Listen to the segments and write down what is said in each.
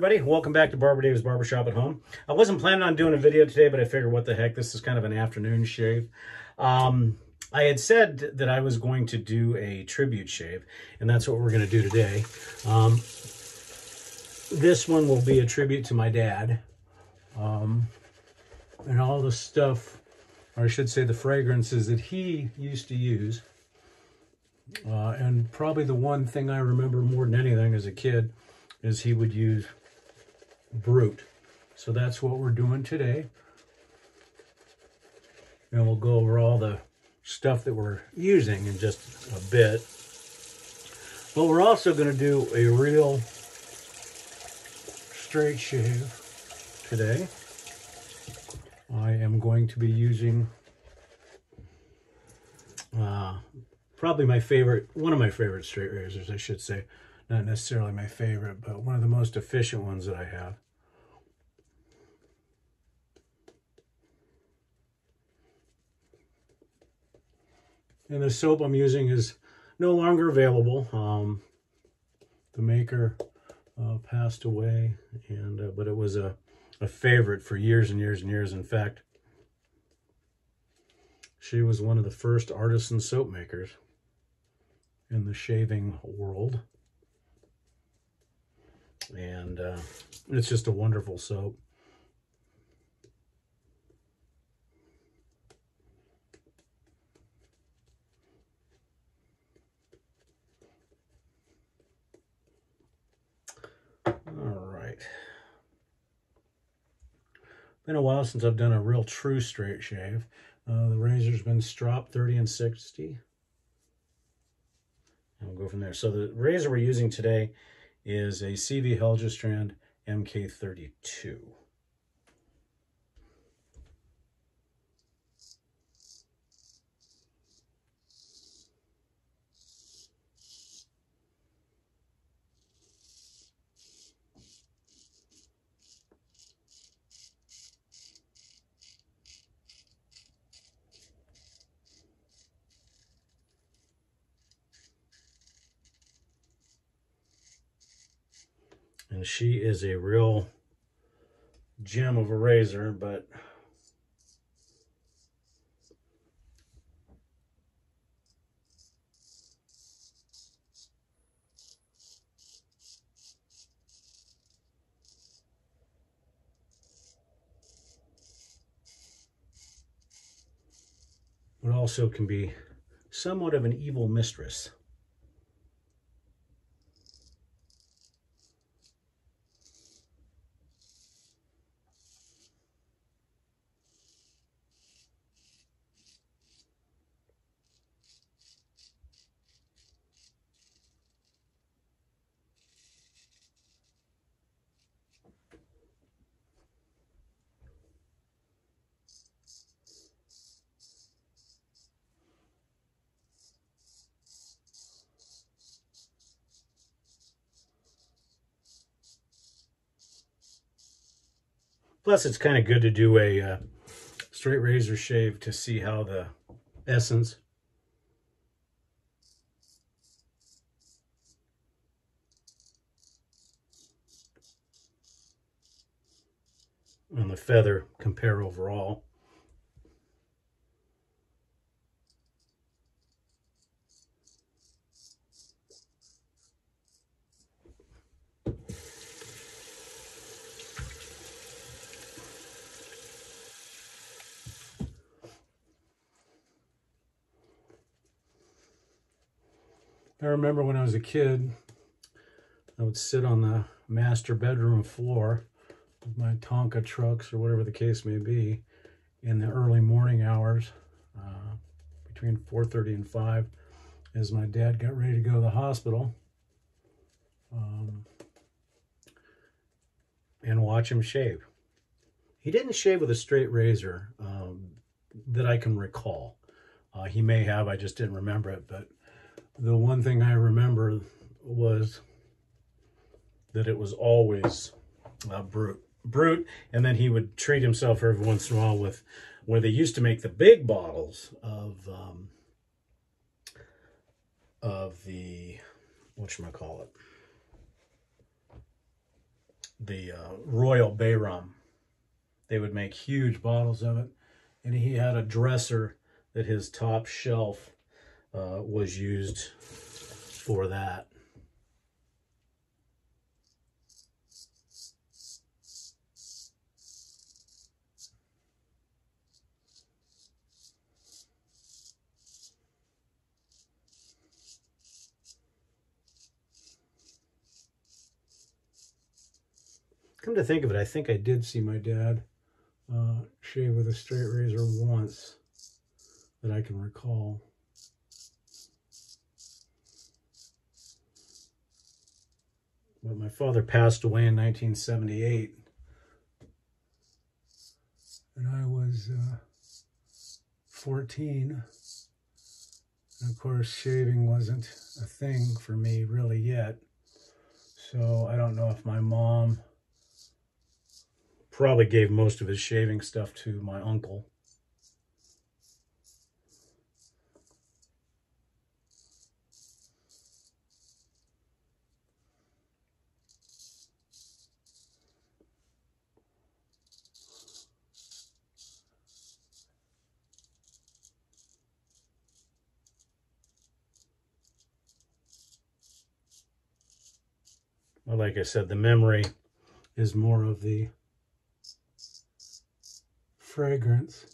everybody, welcome back to Barber Dave's Barbershop at Home. I wasn't planning on doing a video today, but I figured what the heck, this is kind of an afternoon shave. I had said that I was going to do a tribute shave, and that's what we're going to do today. This one will be a tribute to my dad, and all the stuff, or I should say the fragrances that he used to use. And probably the one thing I remember more than anything as a kid is he would use Brut. So that's what we're doing today. And we'll go over all the stuff that we're using in just a bit. But we're also going to do a real straight shave today. I am going to be using probably my favorite, one of my favorite straight razors, I should say. Not necessarily my favorite, but one of the most efficient ones that I have. And the soap I'm using is no longer available. The maker passed away, and but it was a favorite for years and years and years. In fact, she was one of the first artisan soap makers in the shaving world. And it's just a wonderful soap. All right. Been a while since I've done a real true straight shave. The razor's been stropped 30 and 60. And we'll go from there. So the razor we're using today is a CV Heljestrand MK32. And she is a real gem of a razor, but it also can be somewhat of an evil mistress. Plus, it's kind of good to do a straight razor shave to see how the essence and the feather compare overall. I remember when I was a kid, I would sit on the master bedroom floor with my Tonka trucks or whatever the case may be in the early morning hours between 4:30 and 5 as my dad got ready to go to the hospital and watch him shave. He didn't shave with a straight razor that I can recall. He may have, I just didn't remember it, but the one thing I remember was that it was always Brut, and then he would treat himself every once in a while with where they used to make the big bottles of the whatchamacallit, the Royal Bay rum. They would make huge bottles of it, and he had a dresser that his top shelf was used for that. Come to think of it, I think I did see my dad shave with a straight razor once that I can recall. But my father passed away in 1978, and I was 14. And of course, shaving wasn't a thing for me really yet. So I don't know if my mom probably gave most of his shaving stuff to my uncle. Well, like I said, the memory is more of the fragrance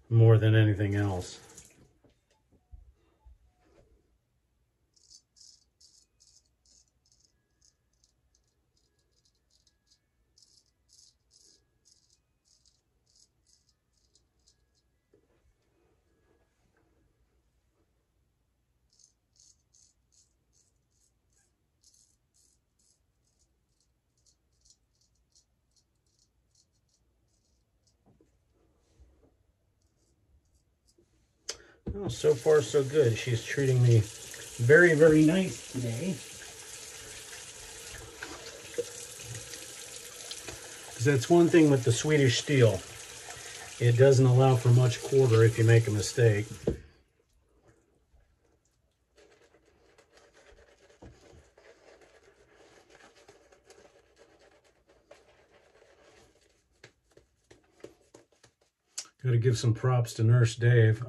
more than anything else. Well, so far so good. She's treating me very, very nice today. Because that's one thing with the Swedish steel. It doesn't allow for much quarter if you make a mistake. Got to give some props to Nurse Dave.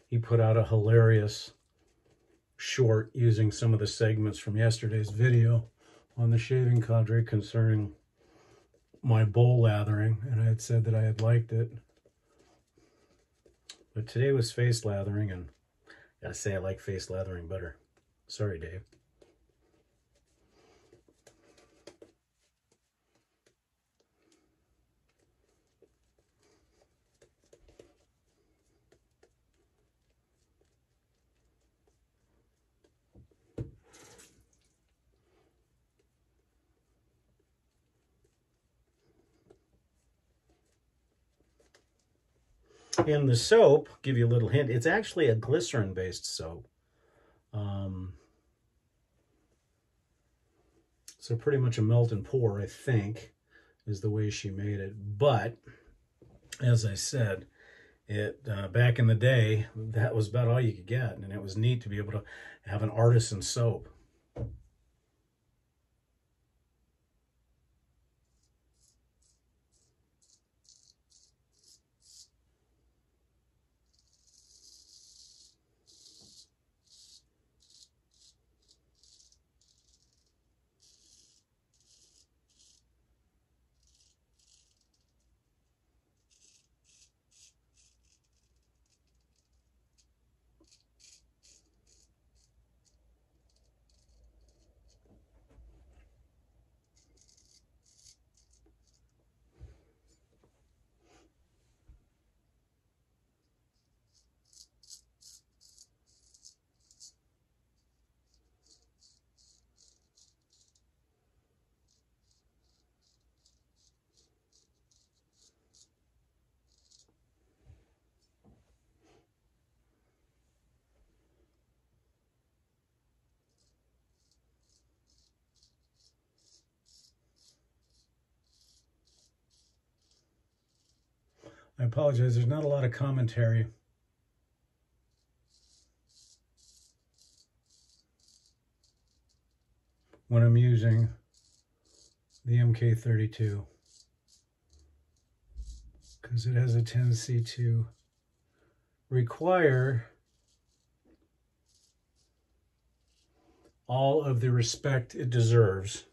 He put out a hilarious short using some of the segments from yesterday's video on the shaving cadre concerning my bowl lathering, and I had said that I had liked it. But today was face lathering, and I gotta say I like face lathering better. Sorry, Dave. And the soap, give you a little hint, it's actually a glycerin-based soap. So pretty much a melt and pour, I think, is the way she made it. But, as I said, it back in the day, that was about all you could get. And it was neat to be able to have an artisan soap. I apologize, there's not a lot of commentary. When I'm using the MK32, because it has a tendency to require all of the respect it deserves.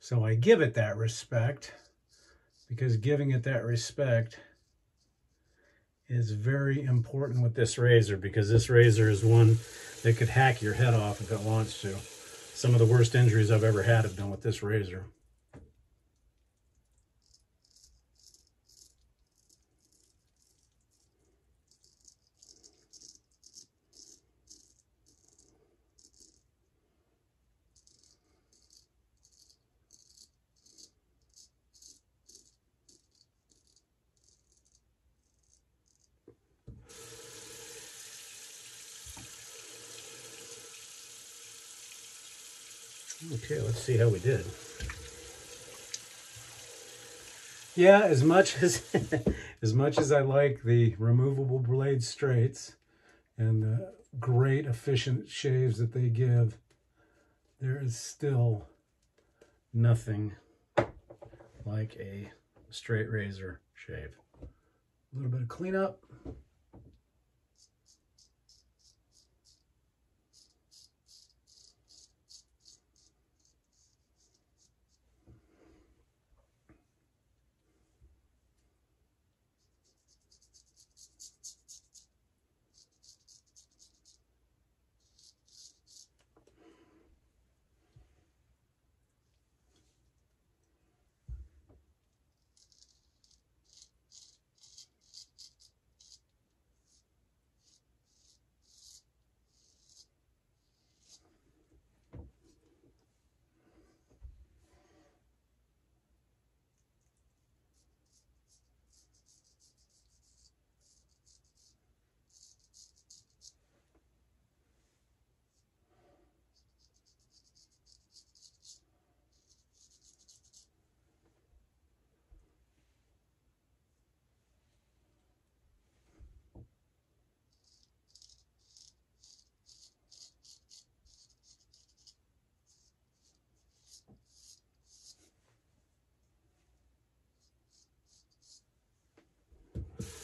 So I give it that respect, because giving it that respect is very important with this razor, because this razor is one that could hack your head off if it wants to. Some of the worst injuries I've ever had have been with this razor. Okay, let's see how we did. Yeah, as much as I like the removable blade straights and the great efficient shaves that they give, there is still nothing like a straight razor shave. A little bit of cleanup.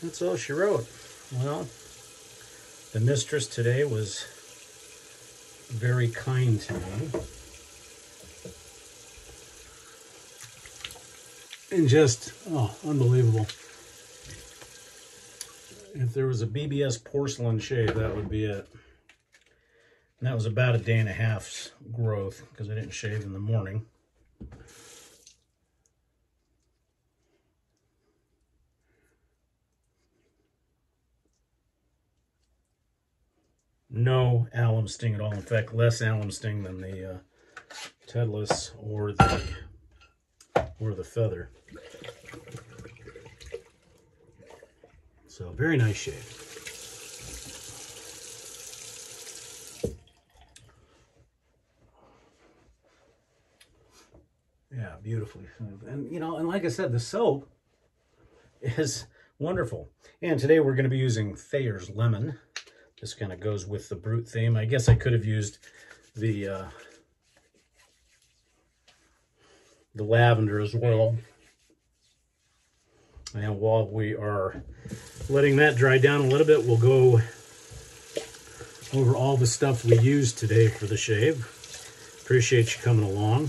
That's all she wrote. Well, the mistress today was very kind to me. And just, oh, unbelievable. If there was a BBS porcelain shave, that would be it. And that was about a day and a half's growth, because I didn't shave in the morning. No alum sting at all. In fact, less alum sting than the Tedless or the Feather. So very nice shave. Yeah, beautifully. And you know, and like I said, the soap is wonderful. And today we're going to be using Thayers Lemon. This kind of goes with the Brut theme. I guess I could have used the lavender as well. And while we are letting that dry down a little bit, we'll go over all the stuff we used today for the shave. Appreciate you coming along.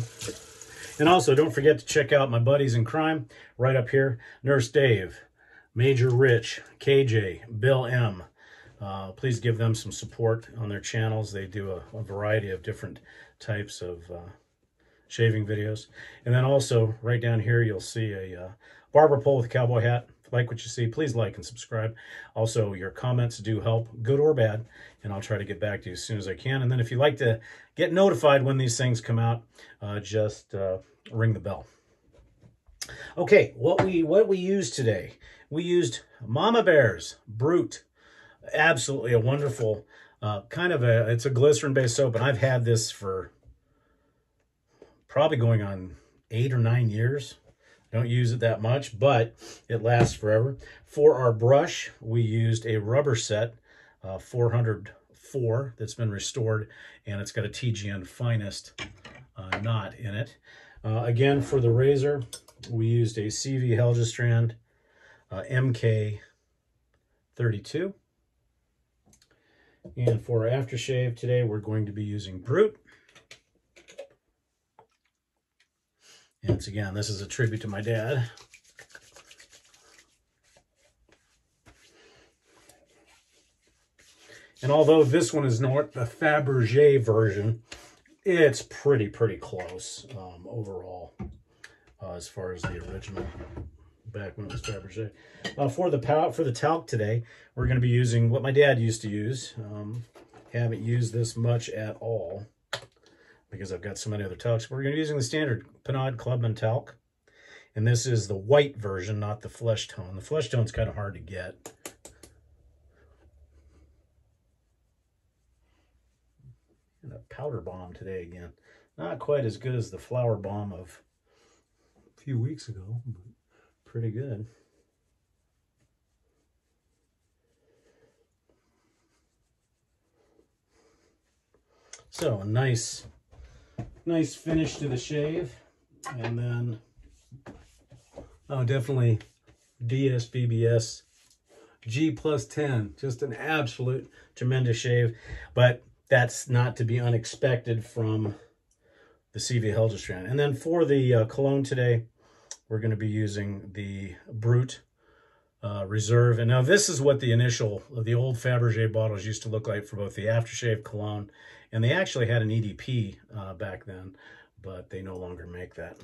And also, don't forget to check out my buddies in crime right up here. Nurse Dave, Major Rich, KJ, Bill M. Please give them some support on their channels. They do a variety of different types of shaving videos. And then also, right down here, you'll see a barber pole with a cowboy hat. If you like what you see, please like and subscribe. Also, your comments do help, good or bad, and I'll try to get back to you as soon as I can. And then if you'd like to get notified when these things come out, just ring the bell. Okay, what we used today. We used Mama Bear's Brut. Absolutely a wonderful it's a glycerin-based soap, and I've had this for probably going on 8 or 9 years. I don't use it that much, but it lasts forever. For our brush, we used a Rubbersert 400 4 that's been restored, and it's got a TGN Finest knot in it. Again, for the razor, we used a Heljestrand MK32. And for our aftershave today, we're going to be using Brut. And it's, again, this is a tribute to my dad. And although this one is not the Fabergé version, it's pretty close overall as far as the original back when it was Fabergé. For the talc today, we're going to be using what my dad used to use. Haven't used this much at all because I've got so many other talcs. We're going to be using the standard Clubman talc. And this is the white version, not the flesh tone. The flesh tone's kind of hard to get. And a powder bomb today again. Not quite as good as the flower bomb of a few weeks ago, but pretty good. So a nice finish to the shave. And then, oh, definitely DSBBS G+10. Just an absolute tremendous shave. But that's not to be unexpected from the CV Heljestrand. And then for the Cologne today, we're going to be using the Brut Reserve. And now this is what the old Fabergé bottles used to look like for both the aftershave Cologne, and they actually had an EDP back then, but they no longer make that.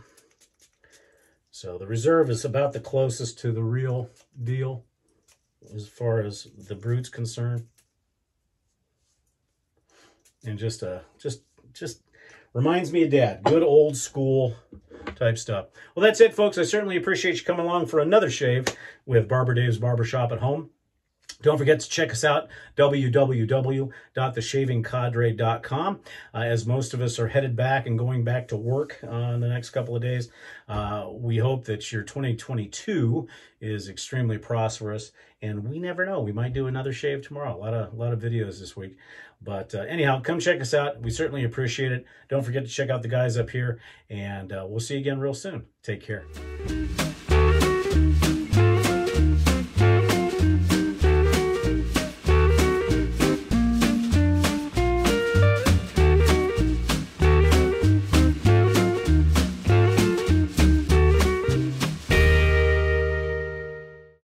So the Reserve is about the closest to the real deal as far as the Brut's concerned. And just reminds me of Dad. Good old school type stuff. Well, that's it, folks. I certainly appreciate you coming along for another shave with Barber Dave's Barbershop at Home. Don't forget to check us out, www.theshavingcadre.com. As most of us are headed back and going back to work in the next couple of days, we hope that your 2022 is extremely prosperous. And we never know. We might do another shave tomorrow. A lot of videos this week. But anyhow, come check us out. We certainly appreciate it. Don't forget to check out the guys up here. And we'll see you again real soon. Take care.